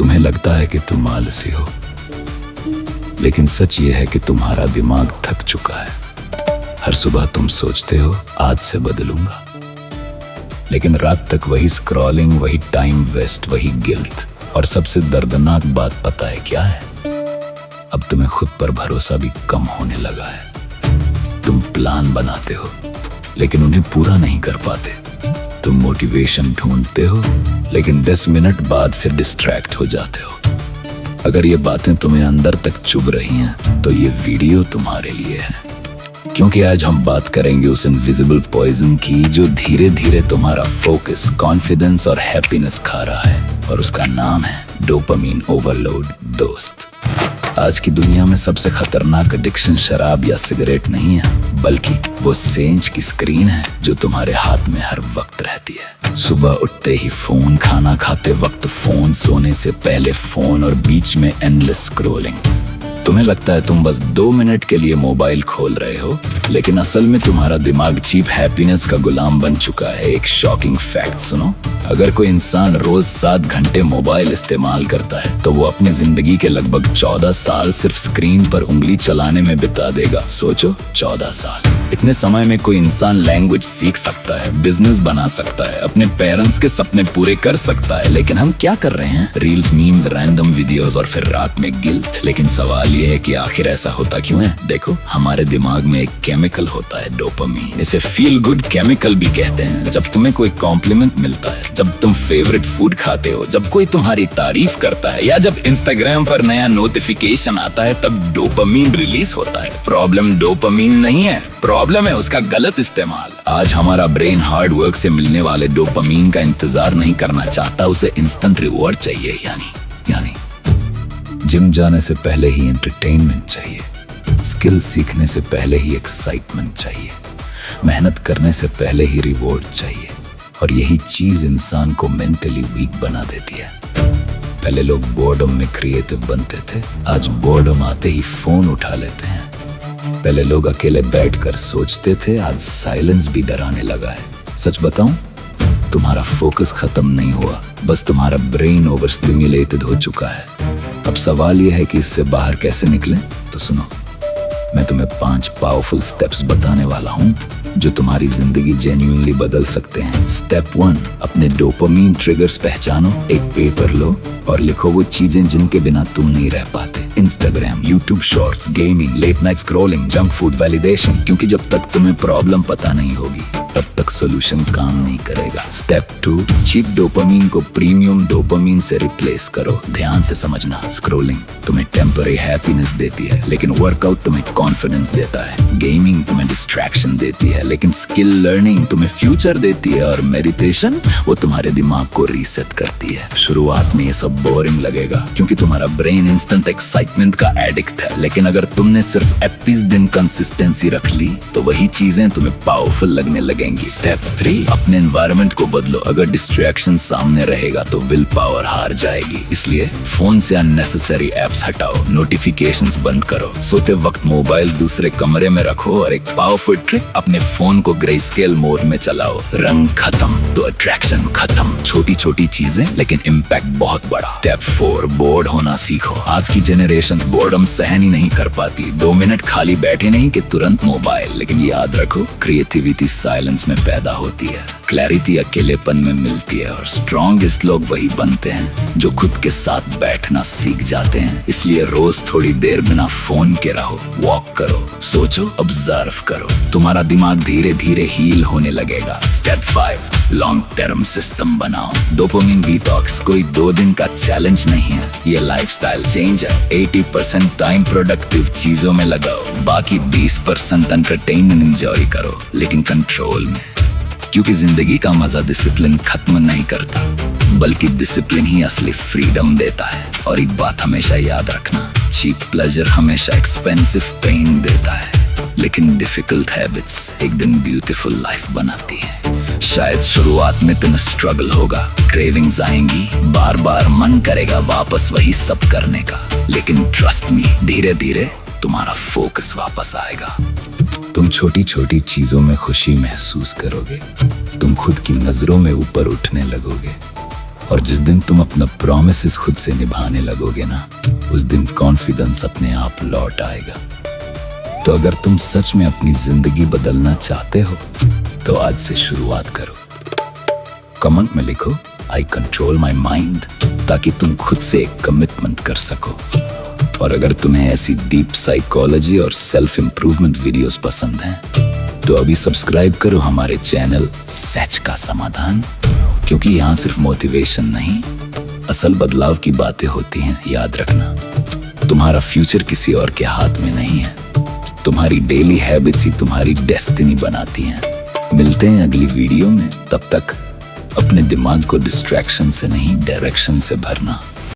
तुम्हें लगता है कि तुम आलसी हो, लेकिन सच ये है कि तुम्हारा दिमाग थक चुका है। हर सुबह तुम सोचते हो आज से बदलूंगा, लेकिन रात तक वही स्क्रॉलिंग, वही टाइम वेस्ट, वही गिल्ट। और सबसे दर्दनाक बात पता है क्या है? अब तुम्हें खुद पर भरोसा भी कम होने लगा है। तुम प्लान बनाते हो लेकिन उन्हें पूरा नहीं कर पाते। तुम मोटिवेशन ढूंढते हो लेकिन 10 मिनट बाद फिर डिस्ट्रैक्ट हो जाते हो। अगर ये बातें तुम्हें अंदर तक चुभ रही हैं तो ये वीडियो तुम्हारे लिए है, क्योंकि आज हम बात करेंगे उस इनविजिबल पॉइजन की जो धीरे धीरे तुम्हारा फोकस, कॉन्फिडेंस और हैप्पीनेस खा रहा है, और उसका नाम है डोपामीन ओवरलोड। दोस्त, आज की दुनिया में सबसे खतरनाक एडिक्शन शराब या सिगरेट नहीं है, बल्कि वो सेंच की स्क्रीन है जो तुम्हारे हाथ में हर वक्त रहती है। सुबह उठते ही फोन, खाना खाते वक्त फोन, सोने से पहले फोन, और बीच में एंडलेस स्क्रॉलिंग। तुम्हें लगता है तुम बस 2 मिनट के लिए मोबाइल खोल रहे हो, लेकिन असल में तुम्हारा दिमाग चीप हैप्पीनेस का गुलाम बन चुका है। एक शॉकिंग फैक्ट सुनो, अगर कोई इंसान रोज 7 घंटे मोबाइल इस्तेमाल करता है तो वो अपनी जिंदगी के लगभग 14 साल सिर्फ स्क्रीन पर उंगली चलाने में बिता देगा। सोचो, 14 साल। इतने समय में कोई इंसान लैंग्वेज सीख सकता है, बिजनेस बना सकता है, अपने पेरेंट्स के सपने पूरे कर सकता है, लेकिन हम क्या कर रहे हैं? रील्स, मीम्स, रैंडम वीडियोस और फिर रात में गिल्ट। लेकिन सवाल ये है कि आखिर ऐसा होता क्यों है? देखो, हमारे दिमाग में एक केमिकल होता है डोपामीन। इसे फील गुड केमिकल भी कहते हैं। जब तुम्हें कोई कॉम्प्लीमेंट मिलता है, जब तुम फेवरेट फूड खाते हो, जब कोई तुम्हारी तारीफ करता है, या जब इंस्टाग्राम पर नया नोटिफिकेशन आता है, तब डोपामीन रिलीज होता है। प्रॉब्लम डोपामीन नहीं है, प्रॉब्लम है उसका गलत इस्तेमाल। आज हमारा ब्रेन हार्ड वर्क से मिलने वाले डोपामीन का इंतजार नहीं करना चाहता, उसे इंस्टेंट रिवॉर्ड चाहिए। यानी जिम जाने से पहले ही एंटरटेनमेंट चाहिए, स्किल सीखने से पहले ही एक्साइटमेंट चाहिए, मेहनत करने से पहले ही रिवॉर्ड चाहिए। और यही चीज इंसान को मेंटली वीक बना देती है। पहले लोग बोर्डम में क्रिएटिव बनते थे, आज बोर्डम आते ही फोन उठा लेते हैं। पहले लोग अकेले बैठकर सोचते थे, आज साइलेंस भी डराने लगा है। सच बताऊं, तुम्हारा फोकस खत्म नहीं हुआ, बस तुम्हारा ब्रेन ओवर स्टिम्युलेटेड हो चुका है। अब सवाल यह है कि इससे बाहर कैसे निकलें? तो सुनो, मैं तुम्हें 5 पावरफुल स्टेप्स बताने वाला हूँ जो तुम्हारी जिंदगी जेन्युइनली बदल सकते हैं। स्टेप 1, अपने डोपामीन ट्रिगर्स पहचानो। एक पेपर लो और लिखो वो चीजें जिनके बिना तुम नहीं रह पाते। Instagram, YouTube shorts, gaming, late night scrolling, junk food, validation. क्योंकि जब तक तुम्हें प्रॉब्लम पता नहीं होगी तब तक सोल्यूशन काम नहीं करेगा। स्टेप 2, चीप डोपामीन को प्रीमियम डोपामीन से रिप्लेस करो। ध्यान से समझना, स्क्रॉलिंग तुम्हें टेम्पररी हैप्पीनेस देती है, लेकिन वर्कआउट तुम्हें कॉन्फिडेंस देता है। गेमिंग तुम्हें डिस्ट्रैक्शन देती है, लेकिन स्किल लर्निंग तुम्हें फ्यूचर देती है। और मेडिटेशन, वो तुम्हारे दिमाग को रीसेट करती है। शुरुआत में ये सब बोरिंग लगेगा क्योंकि तुम्हारा ब्रेन इंस्टेंट एक्साइटमेंट का एडिक्ट है, लेकिन अगर तुमने सिर्फ 21 दिन कंसिस्टेंसी रख ली तो वही चीजें तुम्हें पावरफुल लगने लगेंगी। स्टेप 3, अपने एनवायरनमेंट को बदलो। अगर डिस्ट्रैक्शन सामने रहेगा तो विल पावर हार जाएगी। इसलिए फोन से अननेसेसरी एप्स हटाओ, नोटिफिकेशंस बंद करो, सोते वक्त मोबाइल दूसरे कमरे में रखो। और एक पावरफुल ट्रिक, अपने फोन को ग्रे स्केल मोड में चलाओ। रंग खत्म तो अट्रैक्शन खत्म। छोटी छोटी चीजें लेकिन इम्पैक्ट बहुत बड़ा। स्टेप 4, बोर्ड होना सीखो। आज की जनरेशन बोर्डम सहन ही नहीं कर पाती। 2 मिनट खाली बैठे नहीं कि तुरंत मोबाइल। लेकिन याद रखो, क्रिएटिविटी साइलेंस में पैदा होती है, क्लैरिटी अकेलेपन में मिलती है, और स्ट्रॉन्गेस्ट लोग वही बनते हैं जो खुद के साथ बैठना सीख जाते हैं। इसलिए रोज थोड़ी देर बिना फोन के रहो, वॉक करो, सोचो, ऑब्जर्व करो। तुम्हारा दिमाग धीरे धीरे हील होने लगेगा। स्टेप 5, लॉन्ग टर्म सिस्टम बनाओ। डोपामिन डिटॉक्स कोई 2 दिन का चैलेंज नहीं है, ये लाइफस्टाइल चेंज है। 80% टाइम प्रोडक्टिव चीजों में लगाओ, बाकी 20% एंटरटेनमेंट एंजॉय करो, लेकिन कंट्रोल में। क्योंकि जिंदगी का मजा डिसिप्लिन खत्म नहीं करता, बल्कि डिसिप्लिन ही असली फ्रीडम देता है। और एक बात हमेशा याद रखना, चीप प्लेजर हमेशा एक्सपेंसिव पेन देता है, लेकिन डिफिकल्ट हैबिट्स एक दिन ब्यूटीफुल लाइफ बनाती है। शायद शुरुआत में तुम्हें स्ट्रगल होगा, क्रेविंग्स आएंगी, बार बार मन करेगा वापस वही सब करने का, लेकिन ट्रस्ट मी, धीरे धीरे तुम्हारा फोकस वापस आएगा। तुम छोटी छोटी चीजों में खुशी महसूस करोगे, तुम खुद की नजरों में ऊपर उठने लगोगे, और जिस दिन तुम अपना प्रॉमिसेस खुद से निभाने लगोगे ना, उस दिन कॉन्फिडेंस अपने आप लौट आएगा। तो अगर तुम सच में अपनी जिंदगी बदलना चाहते हो तो आज से शुरुआत करो। कमेंट में लिखो आई कंट्रोल माई माइंड, ताकि तुम खुद से एक कमिटमेंट कर सको। और अगर तुम्हें ऐसी डीप साइकोलॉजी और सेल्फ इम्प्रूवमेंट वीडियोस पसंद हैं तो अभी सब्सक्राइब करो हमारे चैनल सच का समाधान, क्योंकि यहाँ सिर्फ मोटिवेशन नहीं, असल बदलाव की बातें होती हैं। याद रखना, तुम्हारा फ्यूचर किसी और के हाथ में नहीं है, तुम्हारी डेली हैबिट्स ही तुम्हारी डेस्टिनी बनाती हैं। मिलते हैं अगली वीडियो में, तब तक अपने दिमाग को डिस्ट्रैक्शन से नहीं डायरेक्शन से भरना।